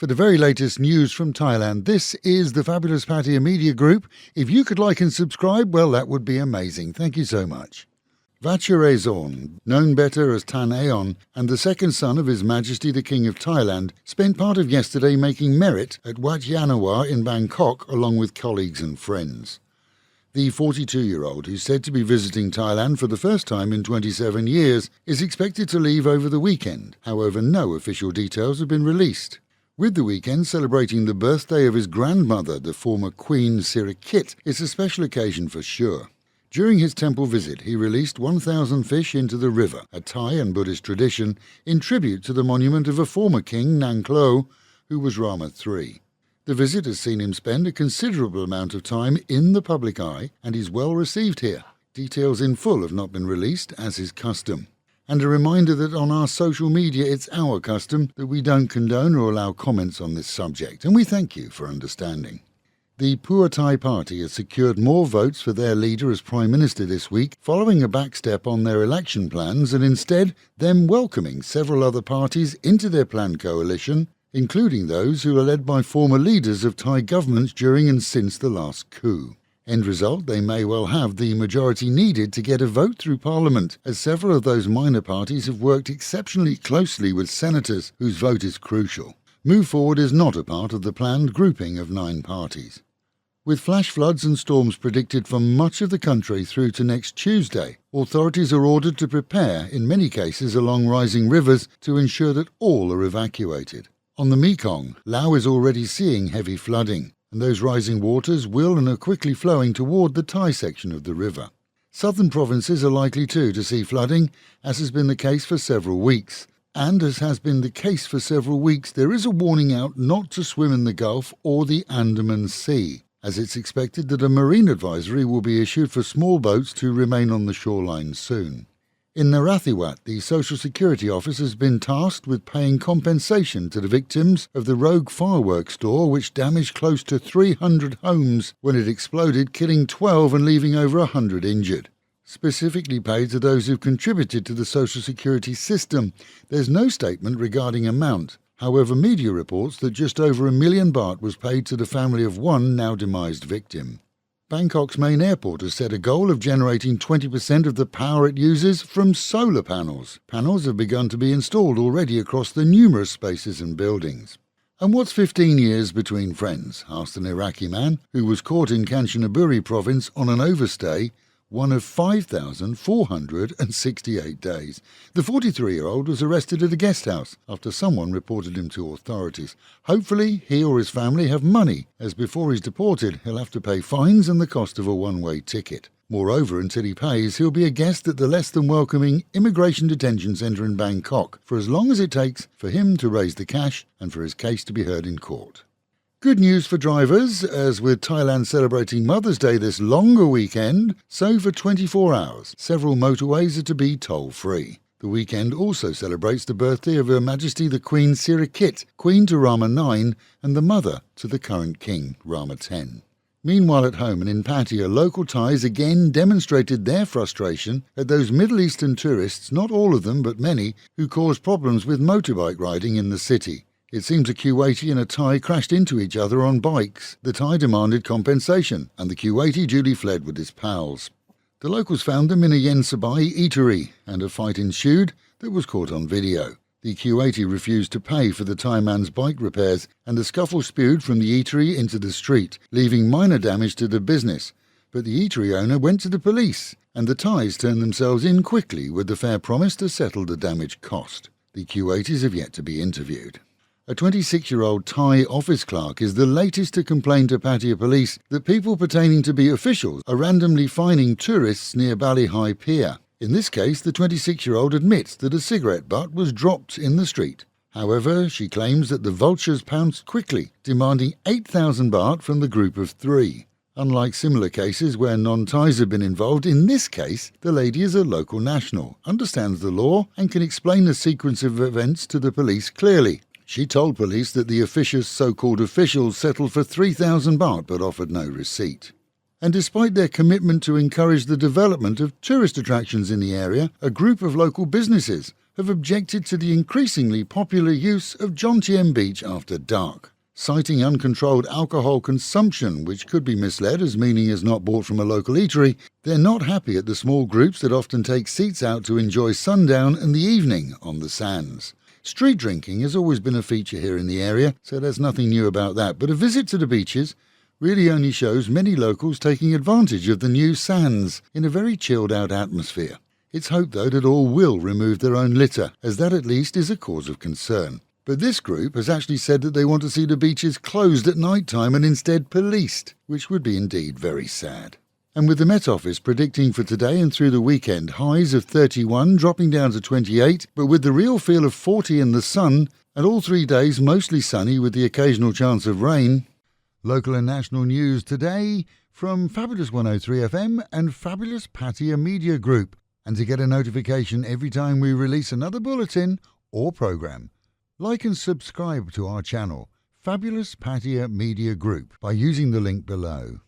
For the very latest news from Thailand, this is the Fabulous Pattaya Media Group. If you could like and subscribe, well, that would be amazing. Thank you so much. Vajiraysorn, known better as Tan Aeon, and the second son of His Majesty the King of Thailand, spent part of yesterday making merit at Wat Yanawa in Bangkok along with colleagues and friends. The 42-year-old, who's said to be visiting Thailand for the first time in 27 years, is expected to leave over the weekend. However, no official details have been released. With the weekend celebrating the birthday of his grandmother, the former Queen Sirikit, it's a special occasion for sure. During his temple visit, he released 1,000 fish into the river, a Thai and Buddhist tradition, in tribute to the monument of a former king, Nang Klo, who was Rama III. The visit has seen him spend a considerable amount of time in the public eye, and he's well received here. Details in full have not been released, as is custom. And a reminder that on our social media it's our custom that we don't condone or allow comments on this subject, and we thank you for understanding. The Pheu Thai party has secured more votes for their leader as Prime Minister this week, following a backstep on their election plans and instead them welcoming several other parties into their planned coalition, including those who are led by former leaders of Thai governments during and since the last coup. End result, they may well have the majority needed to get a vote through Parliament, as several of those minor parties have worked exceptionally closely with senators whose vote is crucial. Move Forward is not a part of the planned grouping of 9 parties. With flash floods and storms predicted for much of the country through to next Tuesday, authorities are ordered to prepare, in many cases along rising rivers, to ensure that all are evacuated. On the Mekong, Laos is already seeing heavy flooding, and those rising waters will and are quickly flowing toward the Thai section of the river. Southern provinces are likely too to see flooding, as has been the case for several weeks. And as has been the case for several weeks, there is a warning out not to swim in the Gulf or the Andaman Sea, as it's expected that a marine advisory will be issued for small boats to remain on the shoreline soon. In Narathiwat, the Social Security Office has been tasked with paying compensation to the victims of the rogue firework store which damaged close to 300 homes when it exploded, killing 12 and leaving over 100 injured. Specifically paid to those who've contributed to the Social Security system. There's no statement regarding amount. However, media reports that just over $1 million baht was paid to the family of one now demised victim. Bangkok's main airport has set a goal of generating 20% of the power it uses from solar panels. Panels have begun to be installed already across the numerous spaces and buildings. And what's 15 years between friends? Asked an Iraqi man who was caught in Kanchanaburi province on an overstay, one of 5,468 days. The 43-year-old was arrested at a guest house after someone reported him to authorities. Hopefully, he or his family have money, as before he's deported, he'll have to pay fines and the cost of a one-way ticket. Moreover, until he pays, he'll be a guest at the less-than-welcoming immigration detention centre in Bangkok for as long as it takes for him to raise the cash and for his case to be heard in court. Good news for drivers, as with Thailand celebrating Mother's Day this longer weekend, so for 24 hours, several motorways are to be toll-free. The weekend also celebrates the birthday of Her Majesty the Queen Sirikit, Queen to Rama IX and the mother to the current King, Rama X. Meanwhile at home and in Pattaya, local Thais again demonstrated their frustration at those Middle Eastern tourists, not all of them but many, who caused problems with motorbike riding in the city. It seems a Kuwaiti and a Thai crashed into each other on bikes. The Thai demanded compensation, and the Kuwaiti duly fled with his pals. The locals found them in a Yen Sabai eatery, and a fight ensued that was caught on video. The Kuwaiti refused to pay for the Thai man's bike repairs, and the scuffle spewed from the eatery into the street, leaving minor damage to the business. But the eatery owner went to the police, and the Thais turned themselves in quickly with the fair promise to settle the damage cost. The Kuwaitis have yet to be interviewed. A 26-year-old Thai office clerk is the latest to complain to Pattaya police that people pretending to be officials are randomly fining tourists near Bali Hai pier. In this case, the 26-year-old admits that a cigarette butt was dropped in the street. However, she claims that the vultures pounced quickly, demanding 8,000 baht from the group of 3. Unlike similar cases where non-Thais have been involved, in this case, the lady is a local national, understands the law, and can explain the sequence of events to the police clearly. She told police that the officious so-called officials settled for 3,000 baht but offered no receipt. And despite their commitment to encourage the development of tourist attractions in the area, a group of local businesses have objected to the increasingly popular use of Jomtien Beach after dark, citing uncontrolled alcohol consumption, which could be misled as meaning is not bought from a local eatery. They're not happy at the small groups that often take seats out to enjoy sundown and the evening on the sands. Street drinking has always been a feature here in the area, so there's nothing new about that, but a visit to the beaches really only shows many locals taking advantage of the new sands in a very chilled out atmosphere. It's hoped, though, that all will remove their own litter, as that at least is a cause of concern. But this group has actually said that they want to see the beaches closed at night time and instead policed, which would be indeed very sad. And with the Met Office predicting for today and through the weekend highs of 31 dropping down to 28, but with the real feel of 40 in the sun, and all 3 days mostly sunny with the occasional chance of rain. Local and national news today from Fabulous 103 FM and Fabulous Pattaya Media Group. And to get a notification every time we release another bulletin or programme, like and subscribe to our channel, Fabulous Pattaya Media Group, by using the link below.